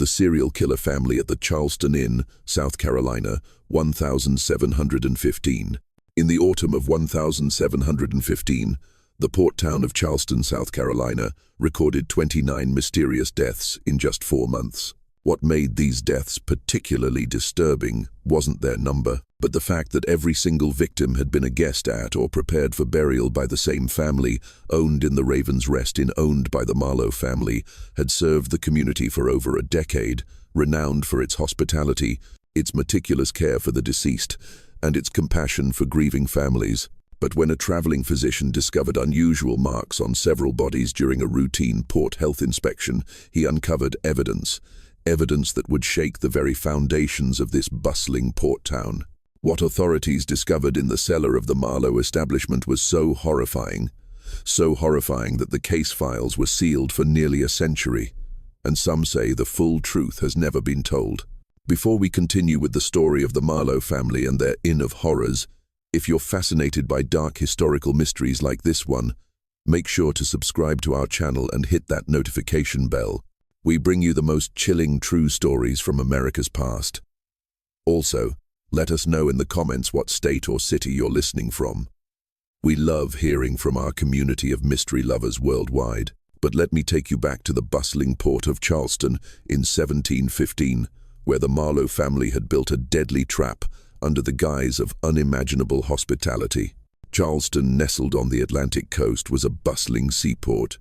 The serial killer family at the Charleston Inn, South Carolina, 1715. In the autumn of 1715, the port town of Charleston, South Carolina, recorded 29 mysterious deaths in just 4 months. What made these deaths particularly disturbing wasn't their number, but the fact that every single victim had been a guest at or prepared for burial by the same family owned in the Raven's Rest Inn, owned by the Marlowe family, had served the community for over a decade, renowned for its hospitality, its meticulous care for the deceased, and its compassion for grieving families. But when a traveling physician discovered unusual marks on several bodies during a routine port health inspection, he uncovered evidence that would shake the very foundations of this bustling port town. What authorities discovered in the cellar of the Marlowe establishment was so horrifying that the case files were sealed for nearly a century, and some say the full truth has never been told. Before we continue with the story of the Marlowe family and their Inn of Horrors, if you're fascinated by dark historical mysteries like this one, make sure to subscribe to our channel and hit that notification bell. We bring you the most chilling true stories from America's past. Also, let us know in the comments what state or city you're listening from. We love hearing from our community of mystery lovers worldwide. But let me take you back to the bustling port of Charleston in 1715, where the Marlowe family had built a deadly trap under the guise of unimaginable hospitality. Charleston, nestled on the Atlantic coast, was a bustling seaport,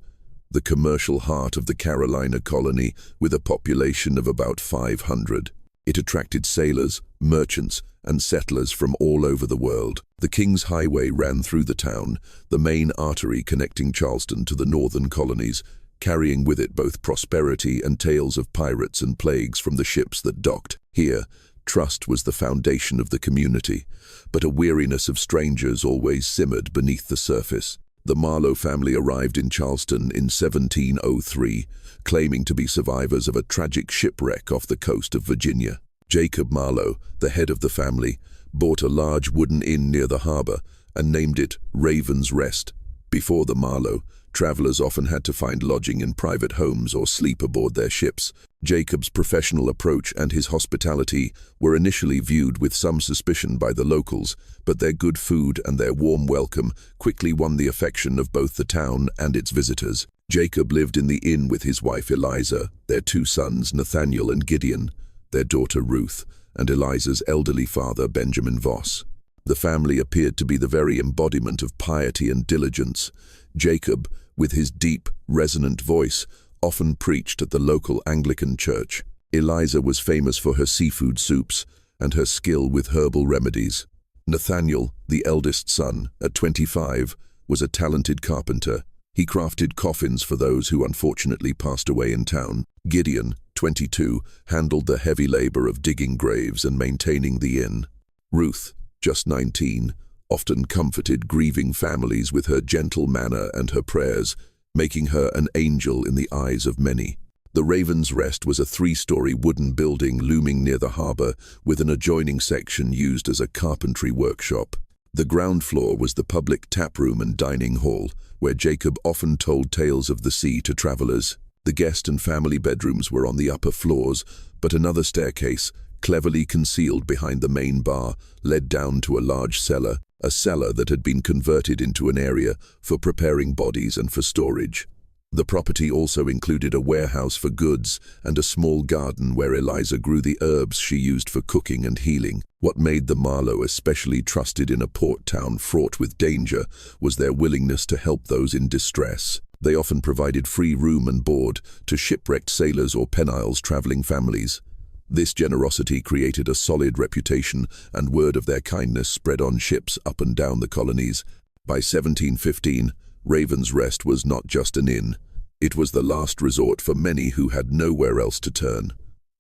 the commercial heart of the Carolina colony, with a population of about 500. It attracted sailors, merchants, and settlers from all over the world. The King's Highway ran through the town, the main artery connecting Charleston to the northern colonies, carrying with it both prosperity and tales of pirates and plagues from the ships that docked. Here, trust was the foundation of the community, but a weariness of strangers always simmered beneath the surface. The Marlowe family arrived in Charleston in 1703, claiming to be survivors of a tragic shipwreck off the coast of Virginia. Jacob Marlowe, the head of the family, bought a large wooden inn near the harbor and named it Raven's Rest. Before the Marlowe, travelers often had to find lodging in private homes or sleep aboard their ships. Jacob's professional approach and his hospitality were initially viewed with some suspicion by the locals, but their good food and their warm welcome quickly won the affection of both the town and its visitors. Jacob lived in the inn with his wife Eliza, their 2 sons Nathaniel and Gideon, their daughter Ruth, and Eliza's elderly father Benjamin Voss. The family appeared to be the very embodiment of piety and diligence. Jacob, with his deep, resonant voice, often preached at the local Anglican church. Eliza was famous for her seafood soups and her skill with herbal remedies. Nathaniel, the eldest son, at 25, was a talented carpenter. He crafted coffins for those who unfortunately passed away in town. Gideon, 22, handled the heavy labor of digging graves and maintaining the inn. Ruth, just 19, often comforted grieving families with her gentle manner and her prayers, making her an angel in the eyes of many. The Raven's Rest was a 3-story wooden building looming near the harbor, with an adjoining section used as a carpentry workshop. The ground floor was the public tap room and dining hall, where Jacob often told tales of the sea to travelers. The guest and family bedrooms were on the upper floors, but another staircase, cleverly concealed behind the main bar, led down to a large cellar, a cellar that had been converted into an area for preparing bodies and for storage. The property also included a warehouse for goods and a small garden where Eliza grew the herbs she used for cooking and healing. What made the Marlowe especially trusted in a port town fraught with danger was their willingness to help those in distress. They often provided free room and board to shipwrecked sailors or peniles traveling families. This generosity created a solid reputation, and word of their kindness spread on ships up and down the colonies. By 1715, Raven's Rest was not just an inn. It was the last resort for many who had nowhere else to turn.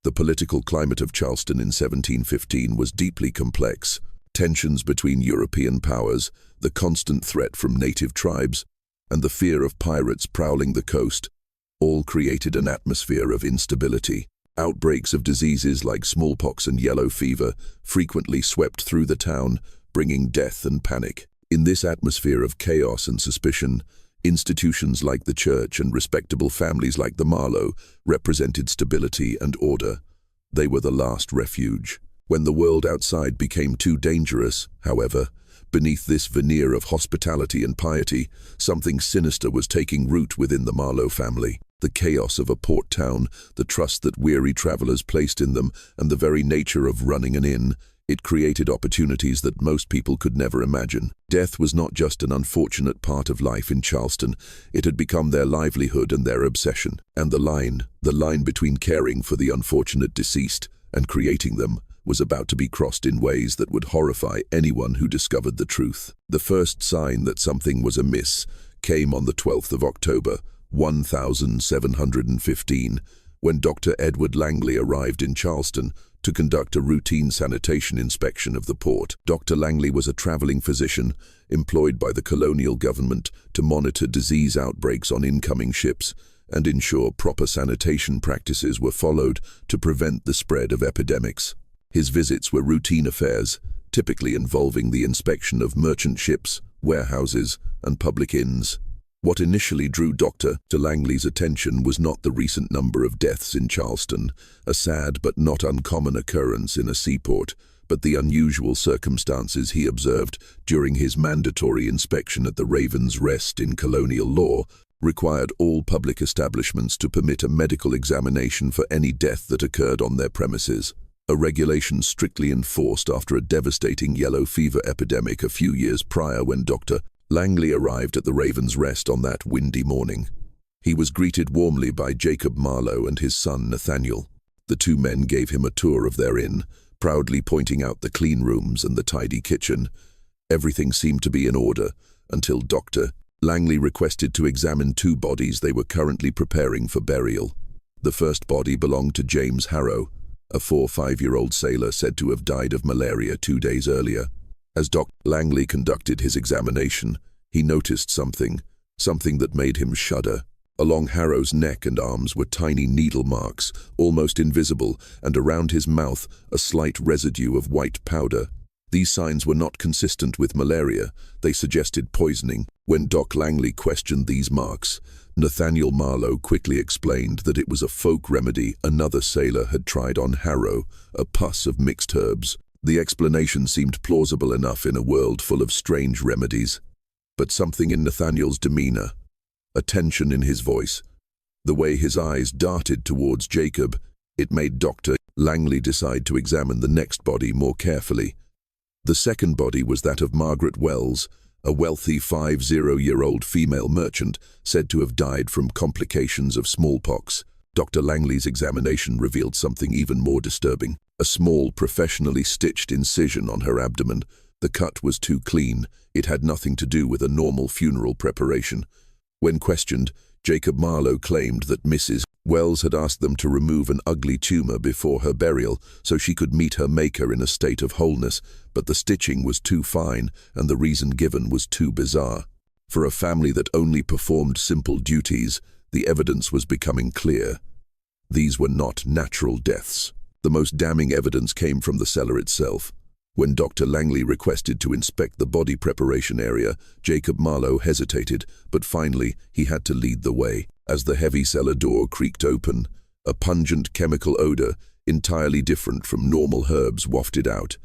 The political climate of Charleston in 1715 was deeply complex. Tensions between European powers, the constant threat from native tribes, and the fear of pirates prowling the coast all created an atmosphere of instability. Outbreaks of diseases like smallpox and yellow fever frequently swept through the town, bringing death and panic. In this atmosphere of chaos and suspicion, Institutions like the church and respectable families like the Marlowe represented stability and order. They were the last refuge. When the world outside became too dangerous, however, beneath this veneer of hospitality and piety, something sinister was taking root within the Marlowe family. The chaos of a port town, the trust that weary travelers placed in them, and the very nature of running an inn, it created opportunities that most people could never imagine. Death was not just an unfortunate part of life in Charleston, it had become their livelihood and their obsession. And the line between caring for the unfortunate deceased and creating them, was about to be crossed in ways that would horrify anyone who discovered the truth. The first sign that something was amiss came on the 12th of October, 1715, when Dr. Edward Langley arrived in Charleston to conduct a routine sanitation inspection of the port. Dr. Langley was a traveling physician employed by the colonial government to monitor disease outbreaks on incoming ships and ensure proper sanitation practices were followed to prevent the spread of epidemics. His visits were routine affairs, typically involving the inspection of merchant ships, warehouses, and public inns. What initially drew Dr. Langley's attention was not the recent number of deaths in Charleston, a sad but not uncommon occurrence in a seaport, but the unusual circumstances he observed during his mandatory inspection at the Raven's Rest in colonial law required all public establishments to permit a medical examination for any death that occurred on their premises. A regulation strictly enforced after a devastating yellow fever epidemic a few years prior when Dr. Langley arrived at the Raven's Rest on that windy morning. He was greeted warmly by Jacob Marlowe and his son Nathaniel. The two men gave him a tour of their inn, proudly pointing out the clean rooms and the tidy kitchen. Everything seemed to be in order, until Dr. Langley requested to examine two bodies they were currently preparing for burial. The first body belonged to James Harrow, a 5-year-old sailor said to have died of malaria 2 days earlier. As Dr. Langley conducted his examination, he noticed something that made him shudder. Along Harrow's neck and arms were tiny needle marks, almost invisible, and around his mouth a slight residue of white powder. These signs were not consistent with malaria, they suggested poisoning. When Dr. Langley questioned these marks, Nathaniel Marlowe quickly explained that it was a folk remedy another sailor had tried on Harrow, a pus of mixed herbs. The explanation seemed plausible enough in a world full of strange remedies. But something in Nathaniel's demeanor, a tension in his voice, the way his eyes darted towards Jacob, it made Dr. Langley decide to examine the next body more carefully. The second body was that of Margaret Wells, a wealthy 50-year-old female merchant said to have died from complications of smallpox. Dr. Langley's examination revealed something even more disturbing. A small, professionally stitched incision on her abdomen. The cut was too clean. It had nothing to do with a normal funeral preparation. When questioned, Jacob Marlowe claimed that Mrs. Wells had asked them to remove an ugly tumor before her burial so she could meet her maker in a state of wholeness, but the stitching was too fine and the reason given was too bizarre. For a family that only performed simple duties, the evidence was becoming clear. These were not natural deaths. The most damning evidence came from the cellar itself. When Dr. Langley requested to inspect the body preparation area, Jacob Marlowe hesitated, but finally he had to lead the way. As the heavy cellar door creaked open, a pungent chemical odor, entirely different from normal herbs, wafted out.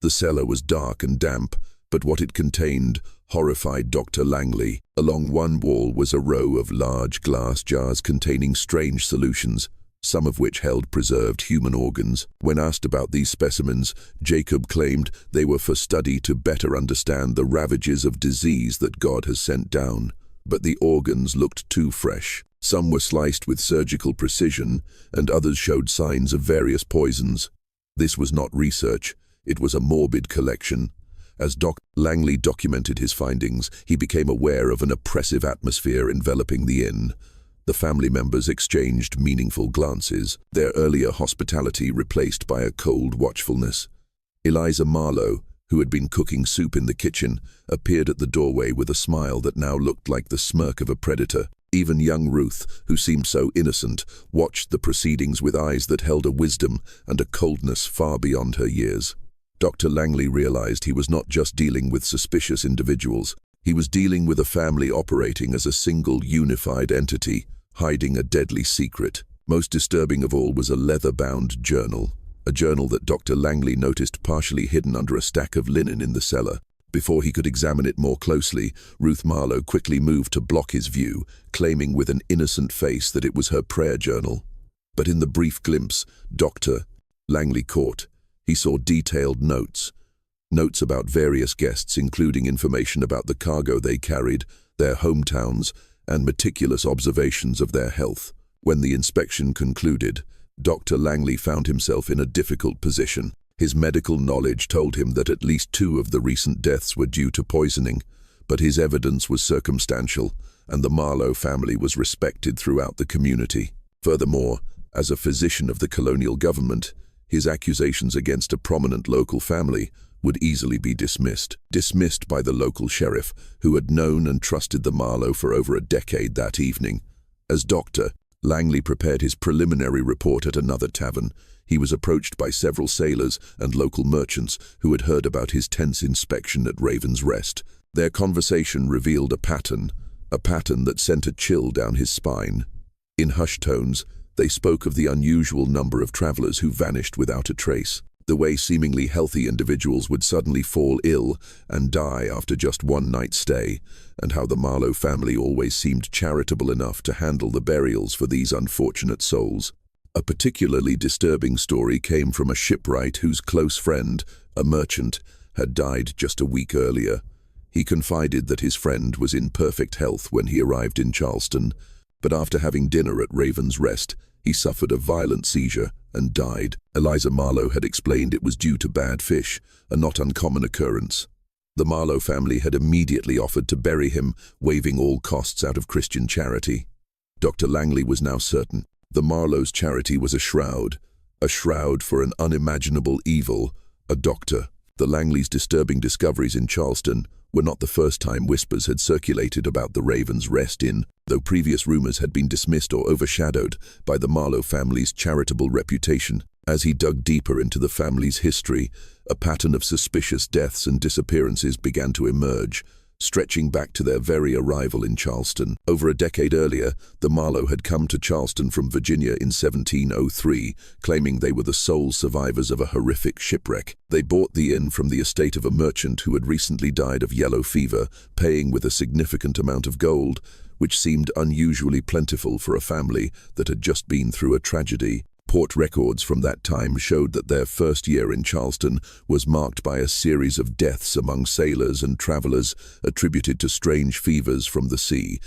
The cellar was dark and damp, but what it contained horrified Dr. Langley. Along one wall was a row of large glass jars containing strange solutions, some of which held preserved human organs. When asked about these specimens, Jacob claimed they were for study to better understand the ravages of disease that God has sent down. But the organs looked too fresh. Some were sliced with surgical precision, and others showed signs of various poisons. This was not research, it was a morbid collection. As Dr. Langley documented his findings, he became aware of an oppressive atmosphere enveloping the inn. The family members exchanged meaningful glances, their earlier hospitality replaced by a cold watchfulness. Eliza Marlowe, who had been cooking soup in the kitchen, appeared at the doorway with a smile that now looked like the smirk of a predator. Even young Ruth, who seemed so innocent, watched the proceedings with eyes that held a wisdom and a coldness far beyond her years. Dr. Langley realized he was not just dealing with suspicious individuals. He was dealing with a family operating as a single unified entity, hiding a deadly secret. Most disturbing of all was a leather-bound journal, a journal that Dr. Langley noticed partially hidden under a stack of linen in the cellar. Before he could examine it more closely, Ruth Marlowe quickly moved to block his view, claiming with an innocent face that it was her prayer journal. But in the brief glimpse Dr. Langley caught, he saw detailed notes about various guests, including information about the cargo they carried, their hometowns, and meticulous observations of their health. When the inspection concluded, Dr. Langley found himself in a difficult position. His medical knowledge told him that at least 2 of the recent deaths were due to poisoning, but his evidence was circumstantial, and the Marlowe family was respected throughout the community. Furthermore, as a physician of the colonial government, his accusations against a prominent local family would easily be dismissed by the local sheriff, who had known and trusted the Marlowe for over a decade that evening. As Dr. Langley prepared his preliminary report at another tavern, he was approached by several sailors and local merchants who had heard about his tense inspection at Raven's Rest. Their conversation revealed a pattern that sent a chill down his spine. In hushed tones, they spoke of the unusual number of travelers who vanished without a trace, the way seemingly healthy individuals would suddenly fall ill and die after just one night's stay, and how the Marlowe family always seemed charitable enough to handle the burials for these unfortunate souls. A particularly disturbing story came from a shipwright whose close friend, a merchant, had died just a week earlier. He confided that his friend was in perfect health when he arrived in Charleston, but after having dinner at Raven's Rest, he suffered a violent seizure and died. Eliza Marlowe had explained it was due to bad fish, a not uncommon occurrence. The Marlowe family had immediately offered to bury him, waiving all costs out of Christian charity. Dr. Langley was now certain. The Marlowe's charity was a shroud for an unimaginable evil, a doctor. The Langleys' disturbing discoveries in Charleston were not the first time whispers had circulated about the Raven's Rest Inn, though previous rumors had been dismissed or overshadowed by the Marlowe family's charitable reputation. As he dug deeper into the family's history, a pattern of suspicious deaths and disappearances began to emerge, stretching back to their very arrival in Charleston. Over a decade earlier, the Marlowe had come to Charleston from Virginia in 1703, claiming they were the sole survivors of a horrific shipwreck. They bought the inn from the estate of a merchant who had recently died of yellow fever, paying with a significant amount of gold, which seemed unusually plentiful for a family that had just been through a tragedy. Port records from that time showed that their first year in Charleston was marked by a series of deaths among sailors and travelers attributed to strange fevers from the sea,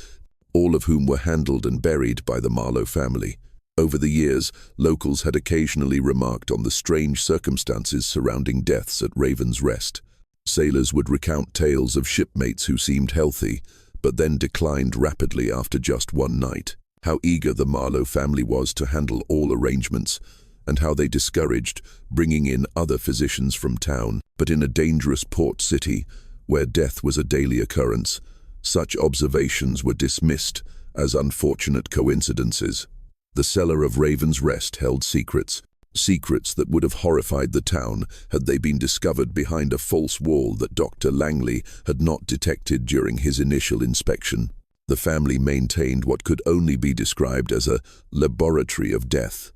all of whom were handled and buried by the Marlowe family. Over the years, locals had occasionally remarked on the strange circumstances surrounding deaths at Raven's Rest. Sailors would recount tales of shipmates who seemed healthy, but then declined rapidly after just one night. How eager the Marlowe family was to handle all arrangements, and how they discouraged bringing in other physicians from town. But in a dangerous port city, where death was a daily occurrence, such observations were dismissed as unfortunate coincidences. The cellar of Raven's Rest held secrets that would have horrified the town had they been discovered behind a false wall that Dr. Langley had not detected during his initial inspection. The family maintained what could only be described as a laboratory of death.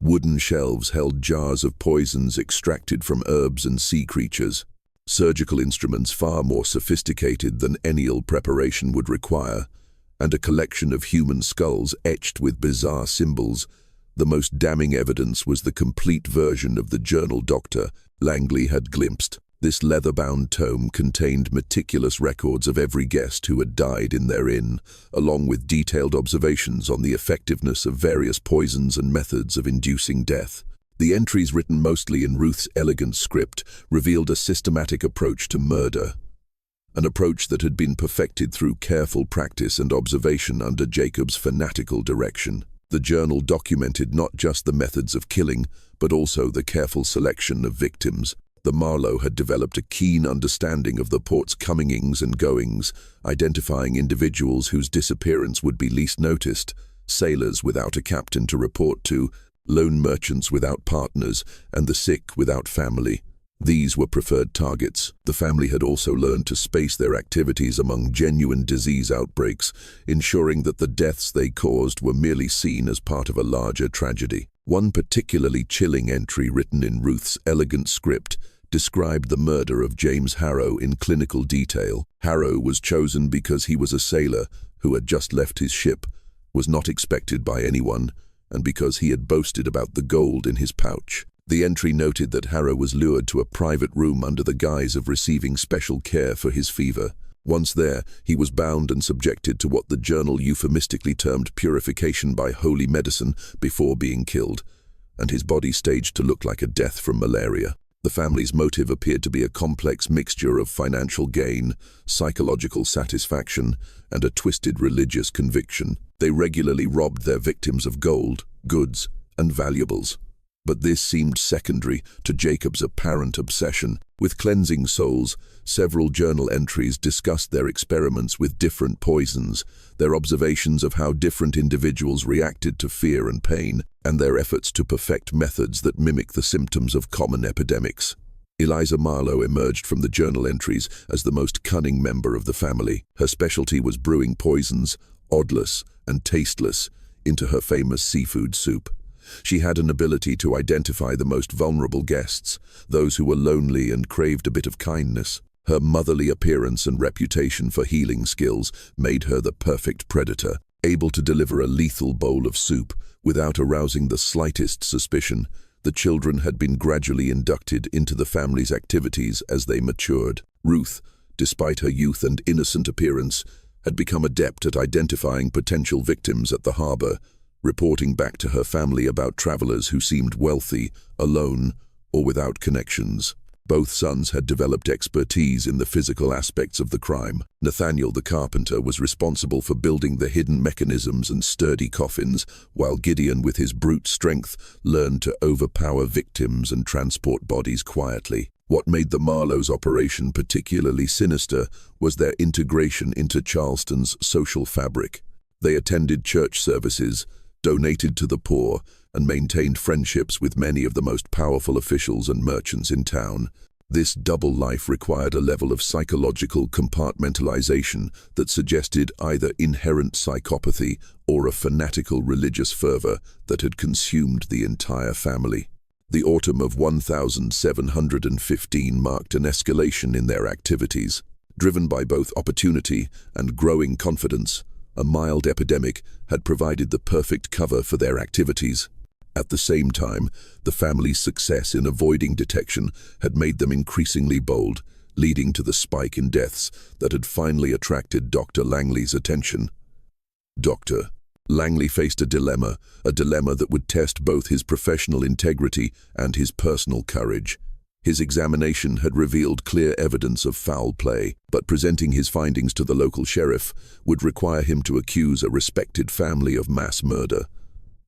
Wooden shelves held jars of poisons extracted from herbs and sea creatures, surgical instruments far more sophisticated than annual preparation would require, and a collection of human skulls etched with bizarre symbols. The most damning evidence was the complete version of the journal Dr. Langley had glimpsed. This leather-bound tome contained meticulous records of every guest who had died in their inn, along with detailed observations on the effectiveness of various poisons and methods of inducing death. The entries, written mostly in Ruth's elegant script, revealed a systematic approach to murder, an approach that had been perfected through careful practice and observation under Jacob's fanatical direction. The journal documented not just the methods of killing, but also the careful selection of victims. The Marlowe had developed a keen understanding of the port's comings and goings, identifying individuals whose disappearance would be least noticed, sailors without a captain to report to, lone merchants without partners, and the sick without family. These were preferred targets. The family had also learned to space their activities among genuine disease outbreaks, ensuring that the deaths they caused were merely seen as part of a larger tragedy. One particularly chilling entry written in Ruth's elegant script described the murder of James Harrow in clinical detail. Harrow was chosen because he was a sailor who had just left his ship, was not expected by anyone, and because he had boasted about the gold in his pouch. The entry noted that Harrow was lured to a private room under the guise of receiving special care for his fever. Once there, he was bound and subjected to what the journal euphemistically termed purification by holy medicine before being killed, and his body staged to look like a death from malaria. The family's motive appeared to be a complex mixture of financial gain, psychological satisfaction, and a twisted religious conviction. They regularly robbed their victims of gold, goods, and valuables. But this seemed secondary to Jacob's apparent obsession. With cleansing souls, several journal entries discussed their experiments with different poisons, their observations of how different individuals reacted to fear and pain, and their efforts to perfect methods that mimic the symptoms of common epidemics. Eliza Marlowe emerged from the journal entries as the most cunning member of the family. Her specialty was brewing poisons, odorless and tasteless, into her famous seafood soup. She had an ability to identify the most vulnerable guests, those who were lonely and craved a bit of kindness. Her motherly appearance and reputation for healing skills made her the perfect predator, able to deliver a lethal bowl of soup without arousing the slightest suspicion. The children had been gradually inducted into the family's activities as they matured. Ruth, despite her youth and innocent appearance, had become adept at identifying potential victims at the harbor, reporting back to her family about travelers who seemed wealthy, alone, or without connections. Both sons had developed expertise in the physical aspects of the crime. Nathaniel the carpenter was responsible for building the hidden mechanisms and sturdy coffins, while Gideon, with his brute strength, learned to overpower victims and transport bodies quietly. What made the Marlowe's operation particularly sinister was their integration into Charleston's social fabric. They attended church services, donated to the poor, and maintained friendships with many of the most powerful officials and merchants in town. This double life required a level of psychological compartmentalization that suggested either inherent psychopathy or a fanatical religious fervor that had consumed the entire family. The autumn of 1715 marked an escalation in their activities. Driven by both opportunity and growing confidence, a mild epidemic had provided the perfect cover for their activities. At the same time, the family's success in avoiding detection had made them increasingly bold, leading to the spike in deaths that had finally attracted Dr. Langley's attention. Dr. Langley faced a dilemma that would test both his professional integrity and his personal courage. His examination had revealed clear evidence of foul play, but presenting his findings to the local sheriff would require him to accuse a respected family of mass murder,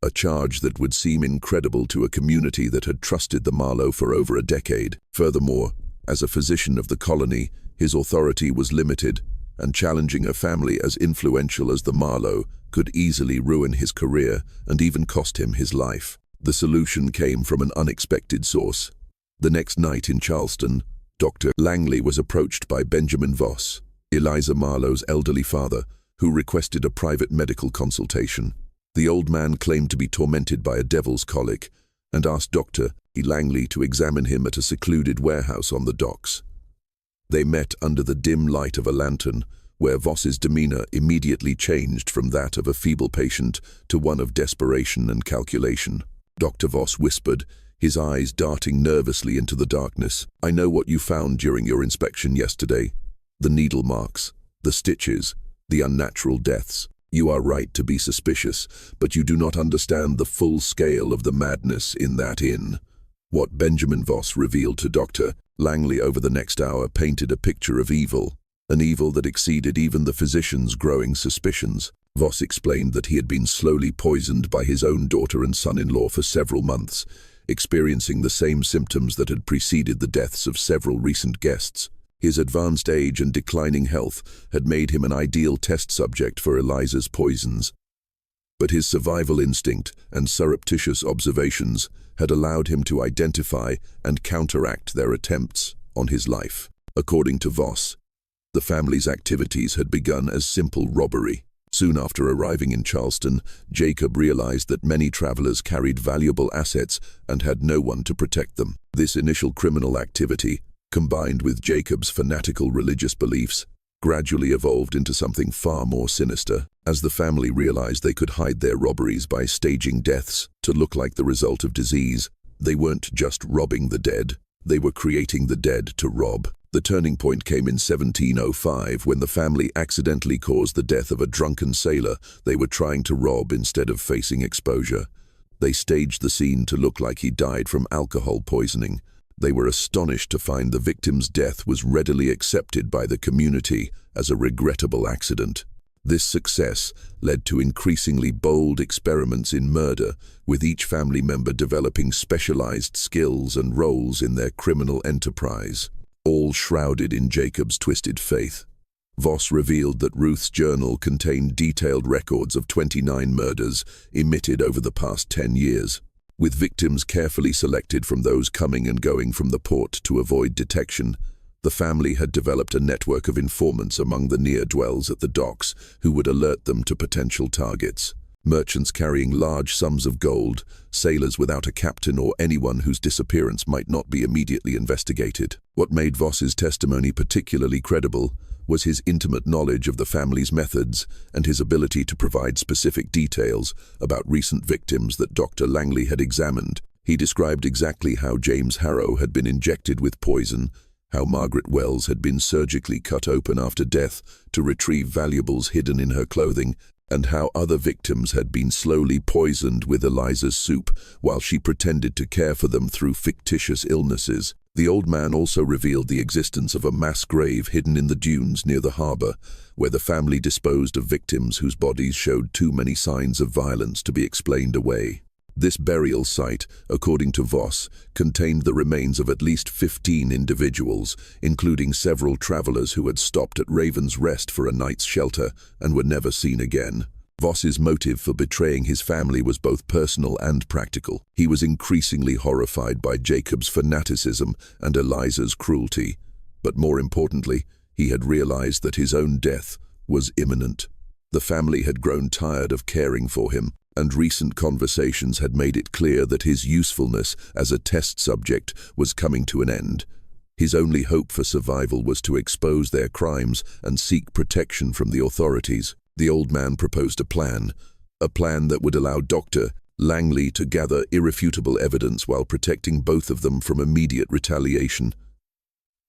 a charge that would seem incredible to a community that had trusted the Marlowe for over a decade. Furthermore, as a physician of the colony, his authority was limited, and challenging a family as influential as the Marlowe could easily ruin his career and even cost him his life. The solution came from an unexpected source. The next night in Charleston, Dr. Langley was approached by Benjamin Voss, Eliza Marlowe's elderly father, who requested a private medical consultation. The old man claimed to be tormented by a devil's colic and asked Dr. Langley to examine him at a secluded warehouse on the docks. They met under the dim light of a lantern, where Voss's demeanor immediately changed from that of a feeble patient to one of desperation and calculation. Dr. Voss whispered, his eyes darting nervously into the darkness. "I know what you found during your inspection yesterday. The needle marks, the stitches, the unnatural deaths. You are right to be suspicious, but you do not understand the full scale of the madness in that inn." What Benjamin Voss revealed to Dr. Langley over the next hour painted a picture of evil, an evil that exceeded even the physician's growing suspicions. Voss explained that he had been slowly poisoned by his own daughter and son-in-law for several months, experiencing the same symptoms that had preceded the deaths of several recent guests. His advanced age and declining health had made him an ideal test subject for Eliza's poisons. But his survival instinct and surreptitious observations had allowed him to identify and counteract their attempts on his life. According to Voss, the family's activities had begun as simple robbery. Soon after arriving in Charleston, Jacob realized that many travelers carried valuable assets and had no one to protect them. This initial criminal activity, combined with Jacob's fanatical religious beliefs, gradually evolved into something far more sinister. As the family realized they could hide their robberies by staging deaths to look like the result of disease, they weren't just robbing the dead, they were creating the dead to rob. The turning point came in 1705 when the family accidentally caused the death of a drunken sailor they were trying to rob instead of facing exposure. They staged the scene to look like he died from alcohol poisoning. They were astonished to find the victim's death was readily accepted by the community as a regrettable accident. This success led to increasingly bold experiments in murder, with each family member developing specialized skills and roles in their criminal enterprise, all shrouded in Jacob's twisted faith. Voss revealed that Ruth's journal contained detailed records of 29 murders emitted over the past 10 years. With victims carefully selected from those coming and going from the port to avoid detection, the family had developed a network of informants among the near-dwellers at the docks who would alert them to potential targets. Merchants carrying large sums of gold, sailors without a captain, or anyone whose disappearance might not be immediately investigated. What made Voss's testimony particularly credible was his intimate knowledge of the family's methods and his ability to provide specific details about recent victims that Dr. Langley had examined. He described exactly how James Harrow had been injected with poison, how Margaret Wells had been surgically cut open after death to retrieve valuables hidden in her clothing, and how other victims had been slowly poisoned with Eliza's soup while she pretended to care for them through fictitious illnesses. The old man also revealed the existence of a mass grave hidden in the dunes near the harbor, where the family disposed of victims whose bodies showed too many signs of violence to be explained away. This burial site, according to Voss, contained the remains of at least 15 individuals, including several travelers who had stopped at Raven's Rest for a night's shelter and were never seen again. Voss's motive for betraying his family was both personal and practical. He was increasingly horrified by Jacob's fanaticism and Eliza's cruelty, but more importantly, he had realized that his own death was imminent. The family had grown tired of caring for him, and recent conversations had made it clear that his usefulness as a test subject was coming to an end. His only hope for survival was to expose their crimes and seek protection from the authorities. The old man proposed a plan that would allow Dr. Langley to gather irrefutable evidence while protecting both of them from immediate retaliation.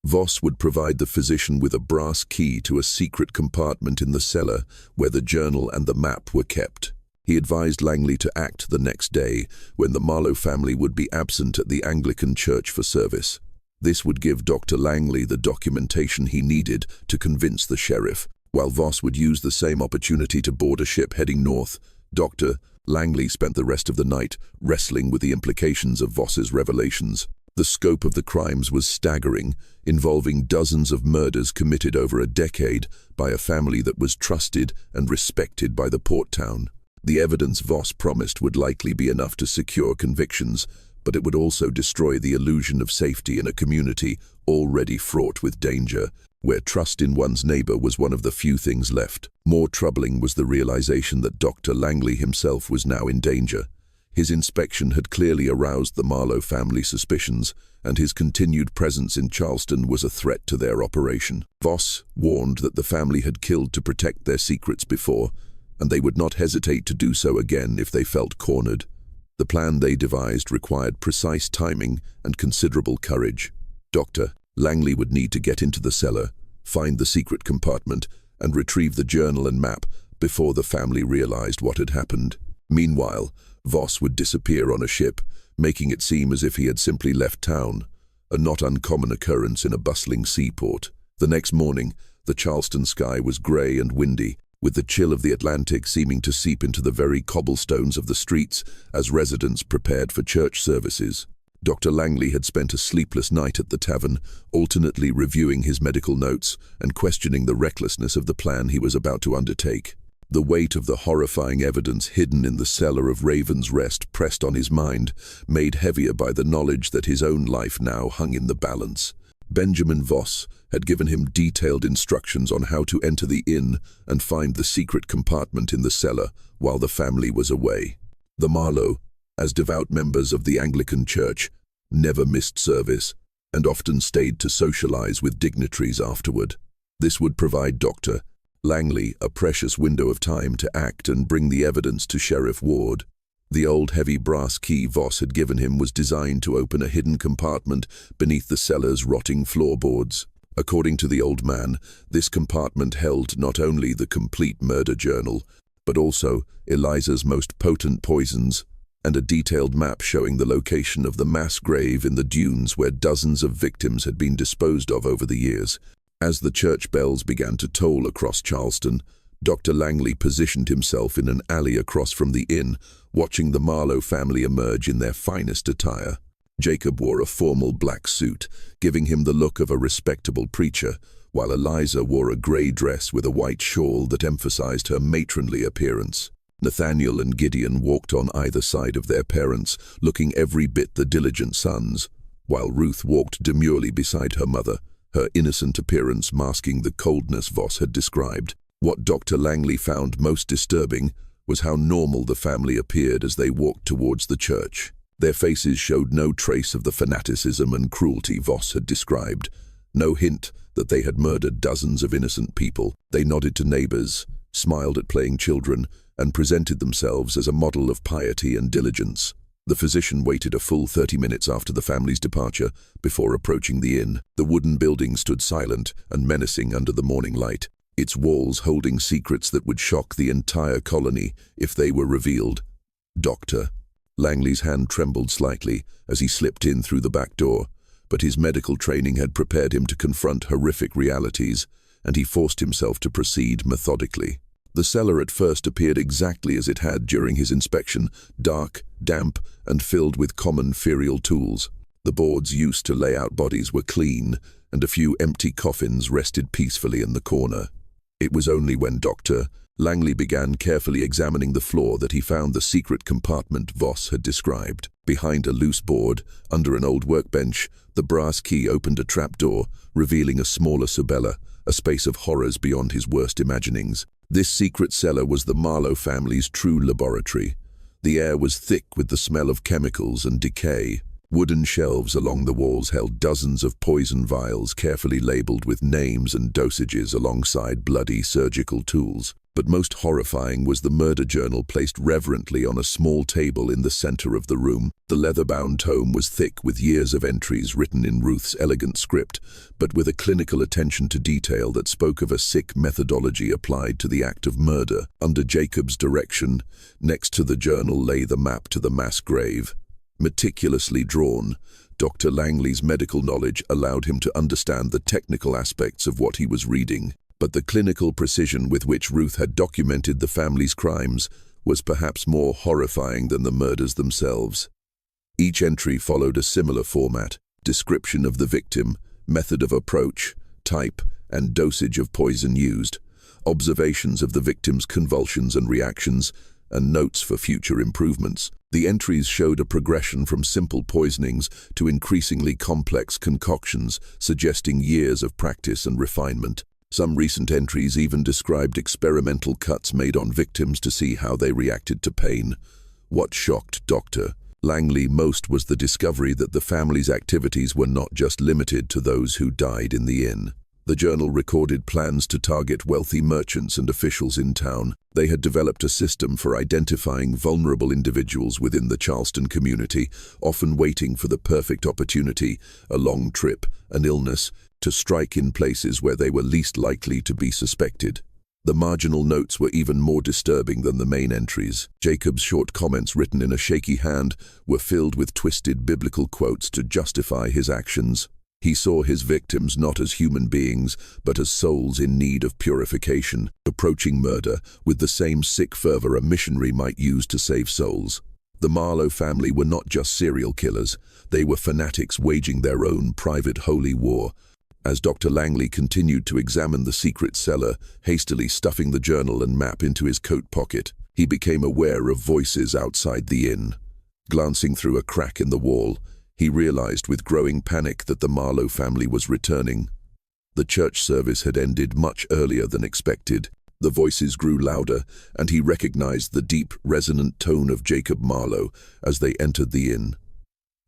Voss would provide the physician with a brass key to a secret compartment in the cellar where the journal and the map were kept. He advised Langley to act the next day, when the Marlowe family would be absent at the Anglican church for service. This would give Dr. Langley the documentation he needed to convince the sheriff, while Voss would use the same opportunity to board a ship heading north. Dr. Langley spent the rest of the night wrestling with the implications of Voss's revelations. The scope of the crimes was staggering, involving dozens of murders committed over a decade by a family that was trusted and respected by the port town. The evidence Voss promised would likely be enough to secure convictions, but it would also destroy the illusion of safety in a community already fraught with danger, where trust in one's neighbor was one of the few things left. More troubling was the realization that Dr. Langley himself was now in danger. His inspection had clearly aroused the Marlowe family suspicions, and his continued presence in Charleston was a threat to their operation. Voss warned that the family had killed to protect their secrets before, and they would not hesitate to do so again if they felt cornered. The plan they devised required precise timing and considerable courage. Dr. Langley would need to get into the cellar, find the secret compartment, and retrieve the journal and map before the family realized what had happened. Meanwhile, Voss would disappear on a ship, making it seem as if he had simply left town, a not uncommon occurrence in a bustling seaport. The next morning, the Charleston sky was grey and windy, with the chill of the Atlantic seeming to seep into the very cobblestones of the streets as residents prepared for church services. Dr. Langley had spent a sleepless night at the tavern, alternately reviewing his medical notes and questioning the recklessness of the plan he was about to undertake. The weight of the horrifying evidence hidden in the cellar of Raven's Rest pressed on his mind, made heavier by the knowledge that his own life now hung in the balance. Benjamin Voss had given him detailed instructions on how to enter the inn and find the secret compartment in the cellar while the family was away. The Marlowe, as devout members of the Anglican Church, never missed service and often stayed to socialize with dignitaries afterward. This would provide Dr. Langley a precious window of time to act and bring the evidence to Sheriff Ward. The old heavy brass key Voss had given him was designed to open a hidden compartment beneath the cellar's rotting floorboards. According to the old man, this compartment held not only the complete murder journal, but also Eliza's most potent poisons, and a detailed map showing the location of the mass grave in the dunes where dozens of victims had been disposed of over the years. As the church bells began to toll across Charleston, Dr. Langley positioned himself in an alley across from the inn, watching the Marlowe family emerge in their finest attire. Jacob wore a formal black suit, giving him the look of a respectable preacher, while Eliza wore a grey dress with a white shawl that emphasized her matronly appearance. Nathaniel and Gideon walked on either side of their parents, looking every bit the diligent sons, while Ruth walked demurely beside her mother, her innocent appearance masking the coldness Voss had described. What Dr. Langley found most disturbing was how normal the family appeared as they walked towards the church. Their faces showed no trace of the fanaticism and cruelty Voss had described, no hint that they had murdered dozens of innocent people. They nodded to neighbors, smiled at playing children, and presented themselves as a model of piety and diligence. The physician waited a full 30 minutes after the family's departure before approaching the inn. The wooden building stood silent and menacing under the morning light, its walls holding secrets that would shock the entire colony if they were revealed. Dr. Langley's hand trembled slightly as he slipped in through the back door, but his medical training had prepared him to confront horrific realities, and he forced himself to proceed methodically. The cellar at first appeared exactly as it had during his inspection, dark, damp, and filled with common ferial tools. The boards used to lay out bodies were clean, and a few empty coffins rested peacefully in the corner. It was only when Dr. Langley began carefully examining the floor that he found the secret compartment Voss had described. Behind a loose board, under an old workbench, the brass key opened a trapdoor, revealing a smaller subella, a space of horrors beyond his worst imaginings. This secret cellar was the Marlowe family's true laboratory. The air was thick with the smell of chemicals and decay. Wooden shelves along the walls held dozens of poison vials carefully labeled with names and dosages alongside bloody surgical tools. But most horrifying was the murder journal placed reverently on a small table in the center of the room. The leather-bound tome was thick with years of entries written in Ruth's elegant script, but with a clinical attention to detail that spoke of a sick methodology applied to the act of murder. Under Jacob's direction, next to the journal lay the map to the mass grave. Meticulously drawn, Dr. Langley's medical knowledge allowed him to understand the technical aspects of what he was reading. But the clinical precision with which Ruth had documented the family's crimes was perhaps more horrifying than the murders themselves. Each entry followed a similar format: description of the victim, method of approach, type, and dosage of poison used, observations of the victim's convulsions and reactions, and notes for future improvements. The entries showed a progression from simple poisonings to increasingly complex concoctions, suggesting years of practice and refinement. Some recent entries even described experimental cuts made on victims to see how they reacted to pain. What shocked Dr. Langley most was the discovery that the family's activities were not just limited to those who died in the inn. The journal recorded plans to target wealthy merchants and officials in town. They had developed a system for identifying vulnerable individuals within the Charleston community, often waiting for the perfect opportunity, a long trip, an illness, to strike in places where they were least likely to be suspected. The marginal notes were even more disturbing than the main entries. Jacob's short comments written in a shaky hand were filled with twisted biblical quotes to justify his actions. He saw his victims not as human beings, but as souls in need of purification, approaching murder with the same sick fervor a missionary might use to save souls. The Marlowe family were not just serial killers, they were fanatics waging their own private holy war. As Dr. Langley continued to examine the secret cellar, hastily stuffing the journal and map into his coat pocket, he became aware of voices outside the inn. Glancing through a crack in the wall, he realized with growing panic that the Marlowe family was returning. The church service had ended much earlier than expected. The voices grew louder, and he recognized the deep, resonant tone of Jacob Marlowe as they entered the inn.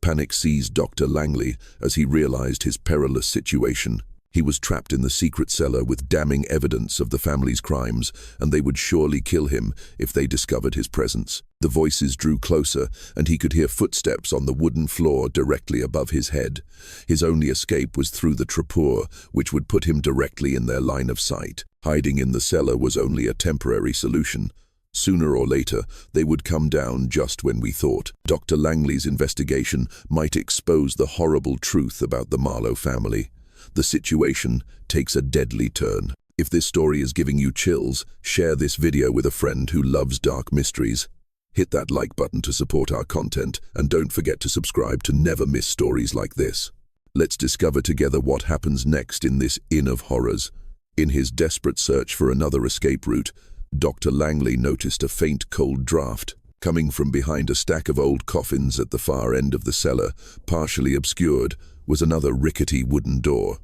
Panic seized Dr. Langley as he realized his perilous situation. He was trapped in the secret cellar with damning evidence of the family's crimes, and they would surely kill him if they discovered his presence. The voices drew closer, and he could hear footsteps on the wooden floor directly above his head. His only escape was through the trapdoor, which would put him directly in their line of sight. Hiding in the cellar was only a temporary solution. Sooner or later, they would come down just when we thought. Dr. Langley's investigation might expose the horrible truth about the Marlowe family. The situation takes a deadly turn. If this story is giving you chills, share this video with a friend who loves dark mysteries. Hit that like button to support our content, and don't forget to subscribe to never miss stories like this. Let's discover together what happens next in this inn of horrors. In his desperate search for another escape route, Dr. Langley noticed a faint cold draft coming from behind a stack of old coffins at the far end of the cellar. Partially obscured was another rickety wooden door,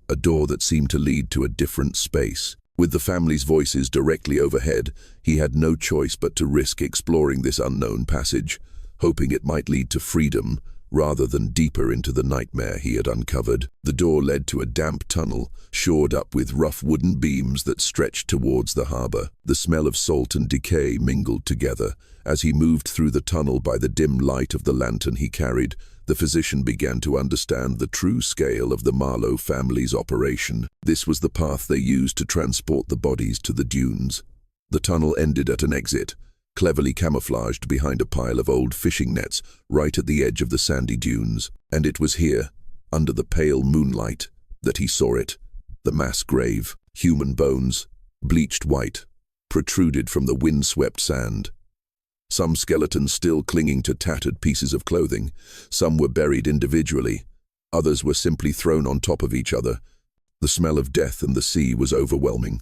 a door that seemed to lead to a different space. With the family's voices directly overhead, he had no choice but to risk exploring this unknown passage, hoping it might lead to freedom rather than deeper into the nightmare he had uncovered. The door led to a damp tunnel, shored up with rough wooden beams that stretched towards the harbor. The smell of salt and decay mingled together. As he moved through the tunnel by the dim light of the lantern he carried, the physician began to understand the true scale of the Marlowe family's operation. This was the path they used to transport the bodies to the dunes. The tunnel ended at an exit, cleverly camouflaged behind a pile of old fishing nets right at the edge of the sandy dunes. And it was here, under the pale moonlight, that he saw it. The mass grave, human bones, bleached white, protruded from the wind-swept sand. Some skeletons still clinging to tattered pieces of clothing. Some were buried individually. Others were simply thrown on top of each other. The smell of death and the sea was overwhelming.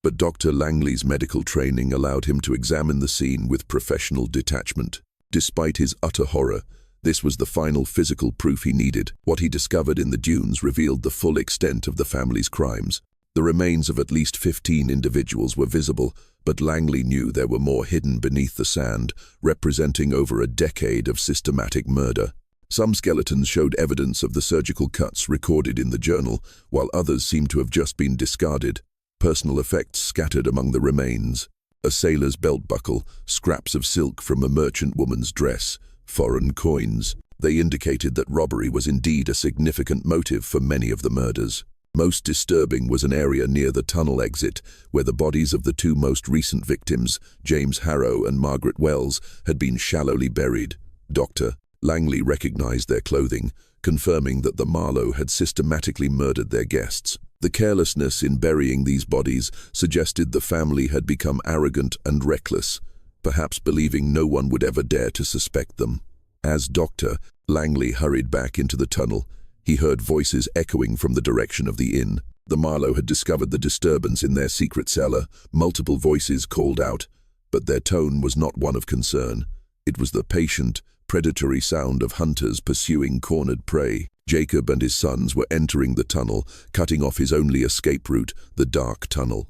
But Dr. Langley's medical training allowed him to examine the scene with professional detachment. Despite his utter horror, this was the final physical proof he needed. What he discovered in the dunes revealed the full extent of the family's crimes. The remains of at least 15 individuals were visible, but Langley knew there were more hidden beneath the sand, representing over a decade of systematic murder. Some skeletons showed evidence of the surgical cuts recorded in the journal, while others seemed to have just been discarded. Personal effects scattered among the remains. A sailor's belt buckle, scraps of silk from a merchant woman's dress, foreign coins. They indicated that robbery was indeed a significant motive for many of the murders. Most disturbing was an area near the tunnel exit, where the bodies of the two most recent victims, James Harrow and Margaret Wells, had been shallowly buried. Dr. Langley recognized their clothing, confirming that the Marlowe had systematically murdered their guests. The carelessness in burying these bodies suggested the family had become arrogant and reckless, perhaps believing no one would ever dare to suspect them. As Dr. Langley hurried back into the tunnel, he heard voices echoing from the direction of the inn. The Marlowe had discovered the disturbance in their secret cellar. Multiple voices called out, but their tone was not one of concern. It was the patient, predatory sound of hunters pursuing cornered prey. Jacob and his sons were entering the tunnel, cutting off his only escape route, the dark tunnel.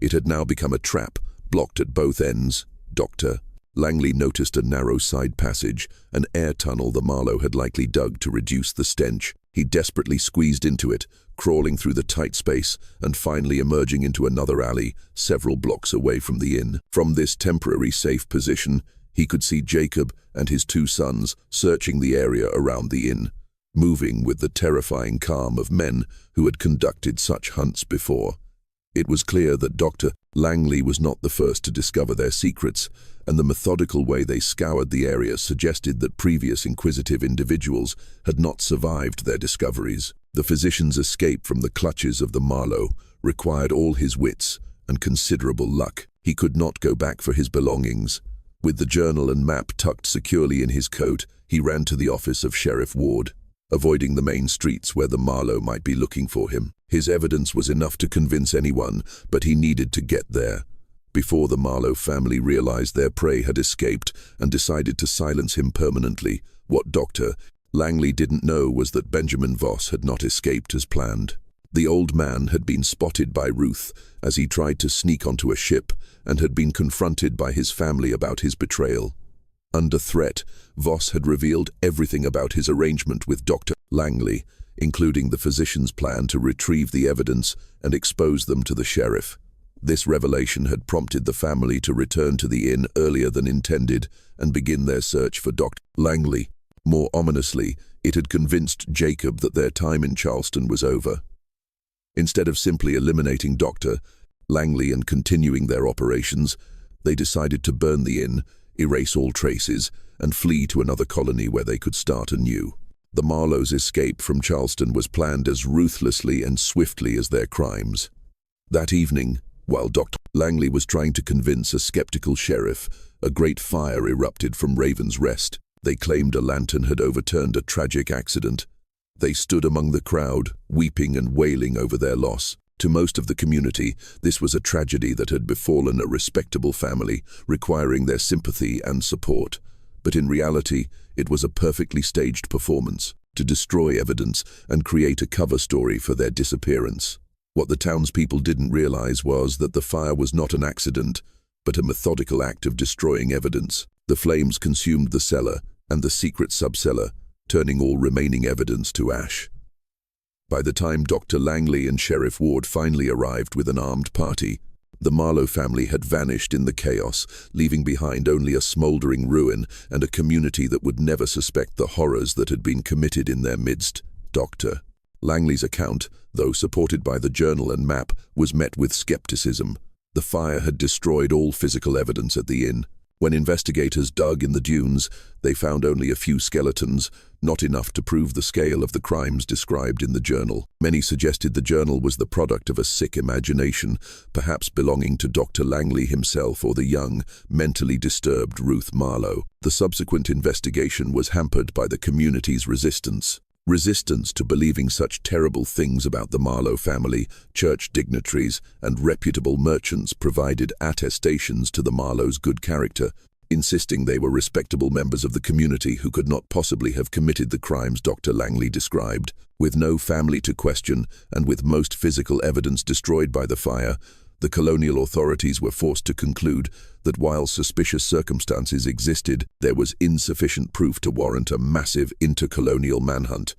It had now become a trap, blocked at both ends. Dr. Langley noticed a narrow side passage, an air tunnel the Marlowe had likely dug to reduce the stench. He desperately squeezed into it, crawling through the tight space and finally emerging into another alley, several blocks away from the inn. From this temporary safe position, he could see Jacob and his two sons searching the area around the inn, moving with the terrifying calm of men who had conducted such hunts before. It was clear that Dr. Langley was not the first to discover their secrets, and the methodical way they scoured the area suggested that previous inquisitive individuals had not survived their discoveries. The physician's escape from the clutches of the Marlowe required all his wits and considerable luck. He could not go back for his belongings. With the journal and map tucked securely in his coat, he ran to the office of Sheriff Ward. avoiding the main streets where the Marlowe might be looking for him. His evidence was enough to convince anyone, but he needed to get there before the Marlowe family realized their prey had escaped and decided to silence him permanently. What Dr. Langley didn't know was that Benjamin Voss had not escaped as planned. The old man had been spotted by Ruth as he tried to sneak onto a ship and had been confronted by his family about his betrayal. Under threat, Voss had revealed everything about his arrangement with Dr. Langley, including the physician's plan to retrieve the evidence and expose them to the sheriff. This revelation had prompted the family to return to the inn earlier than intended and begin their search for Dr. Langley. More ominously, it had convinced Jacob that their time in Charleston was over. Instead of simply eliminating Dr. Langley and continuing their operations, they decided to burn the inn, erase all traces, and flee to another colony where they could start anew. The Marlowe's escape from Charleston was planned as ruthlessly and swiftly as their crimes. That evening, while Dr. Langley was trying to convince a skeptical sheriff, a great fire erupted from Raven's Rest. They claimed a lantern had overturned a tragic accident. They stood among the crowd, weeping and wailing over their loss. To most of the community, this was a tragedy that had befallen a respectable family, requiring their sympathy and support. But in reality, it was a perfectly staged performance to destroy evidence and create a cover story for their disappearance. What the townspeople didn't realize was that the fire was not an accident, but a methodical act of destroying evidence. The flames consumed the cellar and the secret subcellar, turning all remaining evidence to ash. By the time Dr. Langley and Sheriff Ward finally arrived with an armed party, the Marlowe family had vanished in the chaos, leaving behind only a smoldering ruin and a community that would never suspect the horrors that had been committed in their midst. Dr. Langley's account, though supported by the journal and map, was met with skepticism. The fire had destroyed all physical evidence at the inn. When investigators dug in the dunes, they found only a few skeletons, not enough to prove the scale of the crimes described in the journal. Many suggested the journal was the product of a sick imagination, perhaps belonging to Dr. Langley himself or the young, mentally disturbed Ruth Marlowe. The subsequent investigation was hampered by the community's resistance. Resistance to believing such terrible things about the Marlowe family. Church dignitaries and reputable merchants provided attestations to the Marlowe's good character, insisting they were respectable members of the community who could not possibly have committed the crimes Dr. Langley described. With no family to question and with most physical evidence destroyed by the fire, the colonial authorities were forced to conclude that while suspicious circumstances existed, there was insufficient proof to warrant a massive intercolonial manhunt.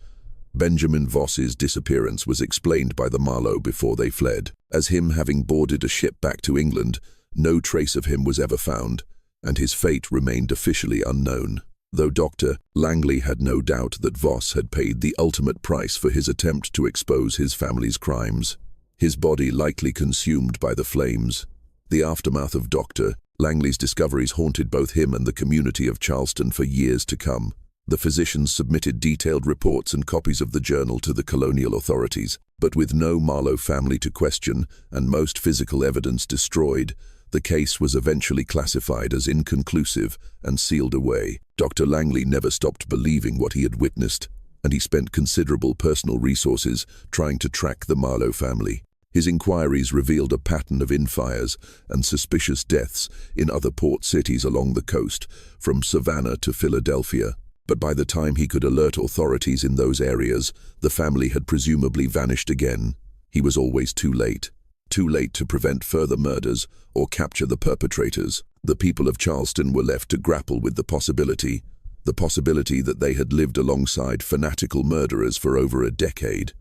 Benjamin Voss's disappearance was explained by the Marlowe before they fled. As him having boarded a ship back to England, no trace of him was ever found, and his fate remained officially unknown. Though Dr. Langley had no doubt that Voss had paid the ultimate price for his attempt to expose his family's crimes. His body likely consumed by the flames. The aftermath of Dr. Langley's discoveries haunted both him and the community of Charleston for years to come. The physicians submitted detailed reports and copies of the journal to the colonial authorities, but with no Marlowe family to question and most physical evidence destroyed, the case was eventually classified as inconclusive and sealed away. Dr. Langley never stopped believing what he had witnessed, and he spent considerable personal resources trying to track the Marlowe family. His inquiries revealed a pattern of infires and suspicious deaths in other port cities along the coast, from Savannah to Philadelphia. But by the time he could alert authorities in those areas, the family had presumably vanished again. He was always too late. Too late to prevent further murders or capture the perpetrators. The people of Charleston were left to grapple with the possibility that they had lived alongside fanatical murderers for over a decade.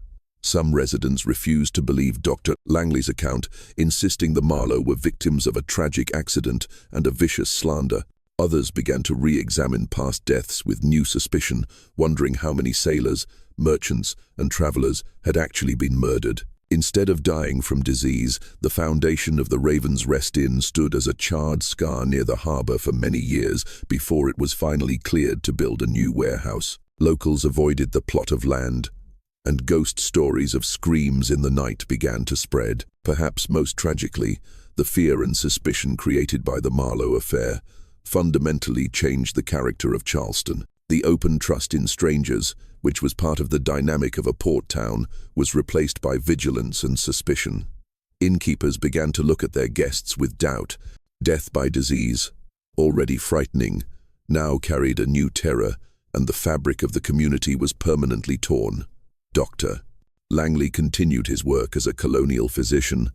Some residents refused to believe Dr. Langley's account, insisting the Marlowe were victims of a tragic accident and a vicious slander. Others began to re-examine past deaths with new suspicion, wondering how many sailors, merchants, and travelers had actually been murdered. Instead of dying from disease, the foundation of the Raven's Rest Inn stood as a charred scar near the harbor for many years before it was finally cleared to build a new warehouse. Locals avoided the plot of land, and ghost stories of screams in the night began to spread. Perhaps most tragically, the fear and suspicion created by the Marlowe affair fundamentally changed the character of Charleston. The open trust in strangers, which was part of the dynamic of a port town, was replaced by vigilance and suspicion. Innkeepers began to look at their guests with doubt. Death by disease, already frightening, now carried a new terror, and the fabric of the community was permanently torn. Dr. Langley continued his work as a colonial physician,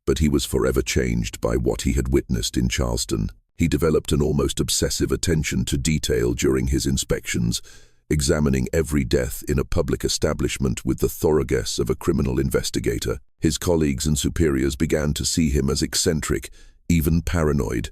but he was forever changed by what he had witnessed in Charleston. He developed an almost obsessive attention to detail during his inspections, examining every death in a public establishment with the thoroughness of a criminal investigator. His colleagues and superiors began to see him as eccentric, even paranoid.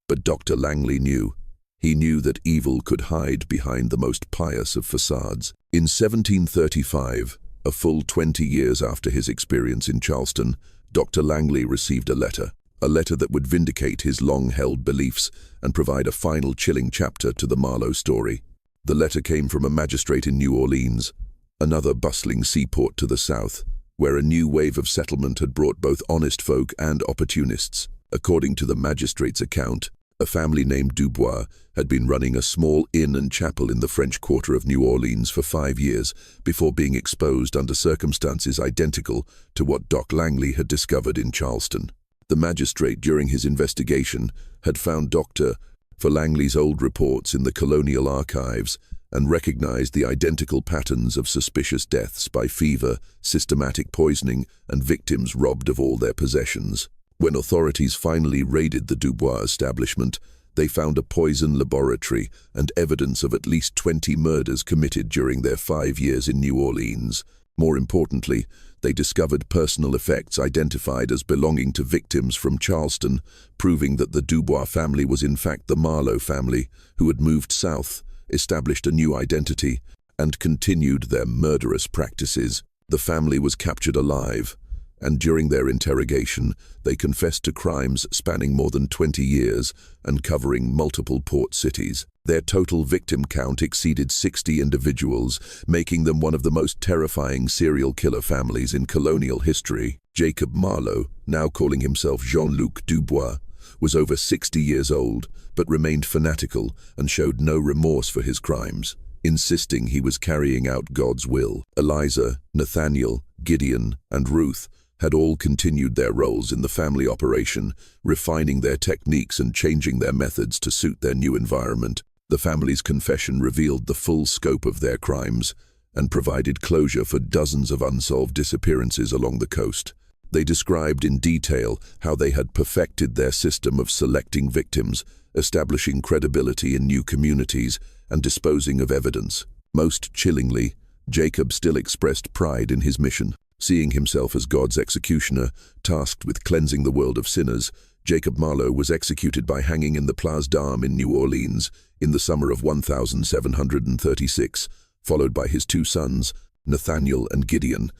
But Dr. Langley knew. He knew that evil could hide behind the most pious of facades. In 1735, a full 20 years after his experience in Charleston, Dr. Langley received a letter that would vindicate his long-held beliefs and provide a final chilling chapter to the Marlowe story. The letter came from a magistrate in New Orleans, another bustling seaport to the south, where a new wave of settlement had brought both honest folk and opportunists. According to the magistrate's account, a family named Dubois had been running a small inn and chapel in the French Quarter of New Orleans for 5 years before being exposed under circumstances identical to what Doc Langley had discovered in Charleston. The magistrate, during his investigation, had found Dr. Langley's old reports in the colonial archives and recognized the identical patterns of suspicious deaths by fever, systematic poisoning, and victims robbed of all their possessions. When authorities finally raided the Dubois establishment, they found a poison laboratory and evidence of at least 20 murders committed during their 5 years in New Orleans. More importantly, they discovered personal effects identified as belonging to victims from Charleston, proving that the Dubois family was in fact the Marlowe family, who had moved south, established a new identity, and continued their murderous practices. The family was captured alive, and during their interrogation, they confessed to crimes spanning more than 20 years and covering multiple port cities. Their total victim count exceeded 60 individuals, making them one of the most terrifying serial killer families in colonial history. Jacob Marlowe, now calling himself Jean-Luc Dubois, was over 60 years old, but remained fanatical and showed no remorse for his crimes, insisting he was carrying out God's will. Eliza, Nathaniel, Gideon, and Ruth had all continued their roles in the family operation, refining their techniques and changing their methods to suit their new environment. The family's confession revealed the full scope of their crimes and provided closure for dozens of unsolved disappearances along the coast. They described in detail how they had perfected their system of selecting victims, establishing credibility in new communities, and disposing of evidence. Most chillingly, Jacob still expressed pride in his mission. Seeing himself as God's executioner, tasked with cleansing the world of sinners, Jacob Marlowe was executed by hanging in the Place d'Armes in New Orleans in the summer of 1736, followed by his 2 sons, Nathaniel and Gideon.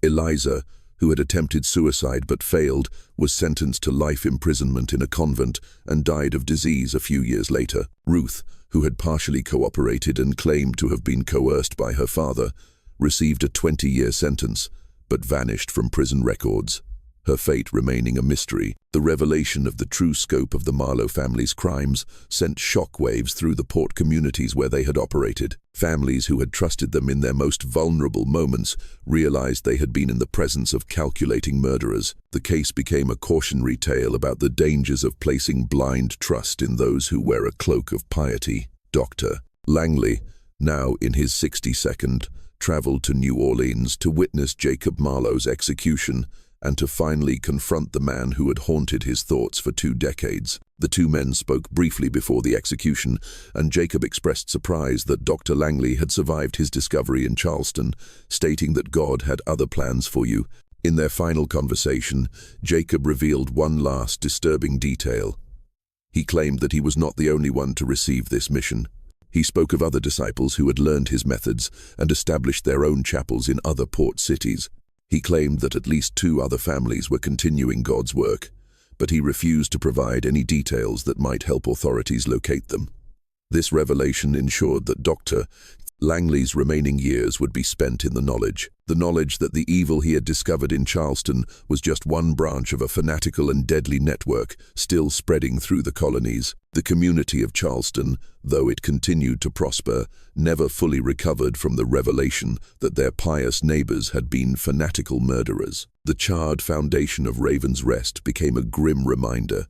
Eliza, who had attempted suicide but failed, was sentenced to life imprisonment in a convent and died of disease a few years later. Ruth, who had partially cooperated and claimed to have been coerced by her father, received a 20-year sentence, but vanished from prison records, her fate remaining a mystery. The revelation of the true scope of the Marlowe family's crimes sent shockwaves through the port communities where they had operated. Families who had trusted them in their most vulnerable moments realized they had been in the presence of calculating murderers. The case became a cautionary tale about the dangers of placing blind trust in those who wear a cloak of piety. Dr. Langley, now in his 62nd, traveled to New Orleans to witness Jacob Marlowe's execution and to finally confront the man who had haunted his thoughts for 2 decades. The 2 men spoke briefly before the execution, and Jacob expressed surprise that Dr. Langley had survived his discovery in Charleston, stating that God had other plans for you. In their final conversation, Jacob revealed one last disturbing detail. He claimed that he was not the only one to receive this mission. He spoke of other disciples who had learned his methods and established their own chapels in other port cities. He claimed that at least 2 other families were continuing God's work, but he refused to provide any details that might help authorities locate them. This revelation ensured that Dr. Langley's remaining years would be spent in the knowledge that the evil he had discovered in Charleston was just one branch of a fanatical and deadly network still spreading through the colonies. The community of Charleston, though it continued to prosper, never fully recovered from the revelation that their pious neighbors had been fanatical murderers. The charred foundation of Raven's Rest became a grim reminder,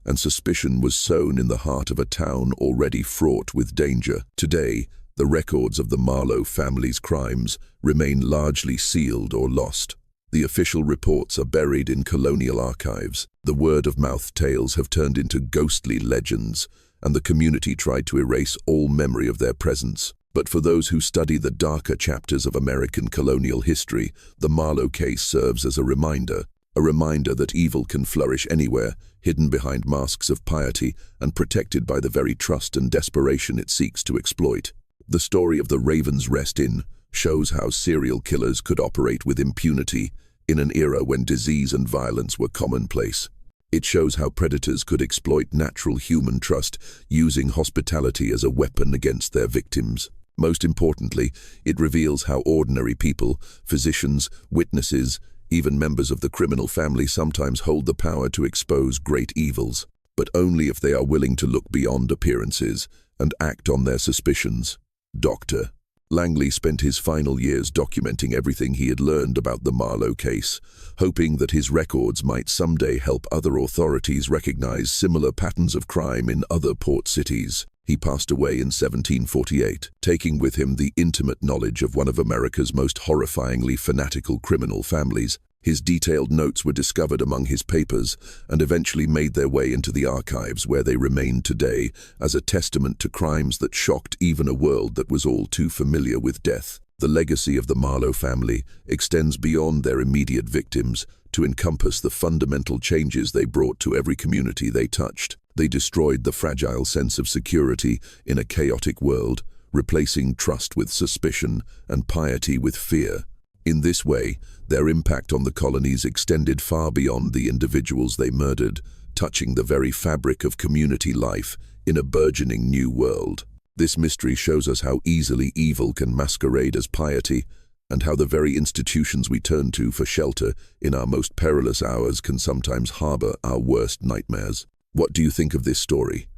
and suspicion was sown in the heart of a town already fraught with danger. Today, the records of the Marlowe family's crimes remain largely sealed or lost. The official reports are buried in colonial archives. The word-of-mouth tales have turned into ghostly legends, and the community tried to erase all memory of their presence. But for those who study the darker chapters of American colonial history, the Marlowe case serves as a reminder that evil can flourish anywhere, hidden behind masks of piety and protected by the very trust and desperation it seeks to exploit. The story of the Raven's Rest Inn shows how serial killers could operate with impunity in an era when disease and violence were commonplace. It shows how predators could exploit natural human trust, using hospitality as a weapon against their victims. Most importantly, it reveals how ordinary people, physicians, witnesses, even members of the criminal family sometimes hold the power to expose great evils, but only if they are willing to look beyond appearances and act on their suspicions. Dr. Langley spent his final years documenting everything he had learned about the Marlowe case, hoping that his records might someday help other authorities recognize similar patterns of crime in other port cities. He passed away in 1748, taking with him the intimate knowledge of one of America's most horrifyingly fanatical criminal families. His detailed notes were discovered among his papers and eventually made their way into the archives, where they remain today as a testament to crimes that shocked even a world that was all too familiar with death. The legacy of the Marlowe family extends beyond their immediate victims to encompass the fundamental changes they brought to every community they touched. They destroyed the fragile sense of security in a chaotic world, replacing trust with suspicion and piety with fear. In this way, their impact on the colonies extended far beyond the individuals they murdered, touching the very fabric of community life in a burgeoning new world. This mystery shows us how easily evil can masquerade as piety, and how the very institutions we turn to for shelter in our most perilous hours can sometimes harbor our worst nightmares. What do you think of this story?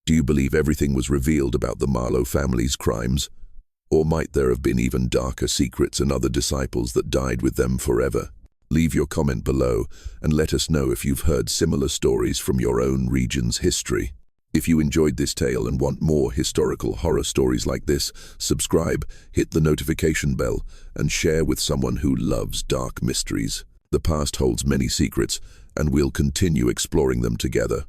Do you believe everything was revealed about the Marlowe family's crimes? Or might there have been even darker secrets and other disciples that died with them forever? Leave your comment below and let us know if you've heard similar stories from your own region's history. If you enjoyed this tale and want more historical horror stories like this, subscribe, hit the notification bell, and share with someone who loves dark mysteries. The past holds many secrets, and we'll continue exploring them together.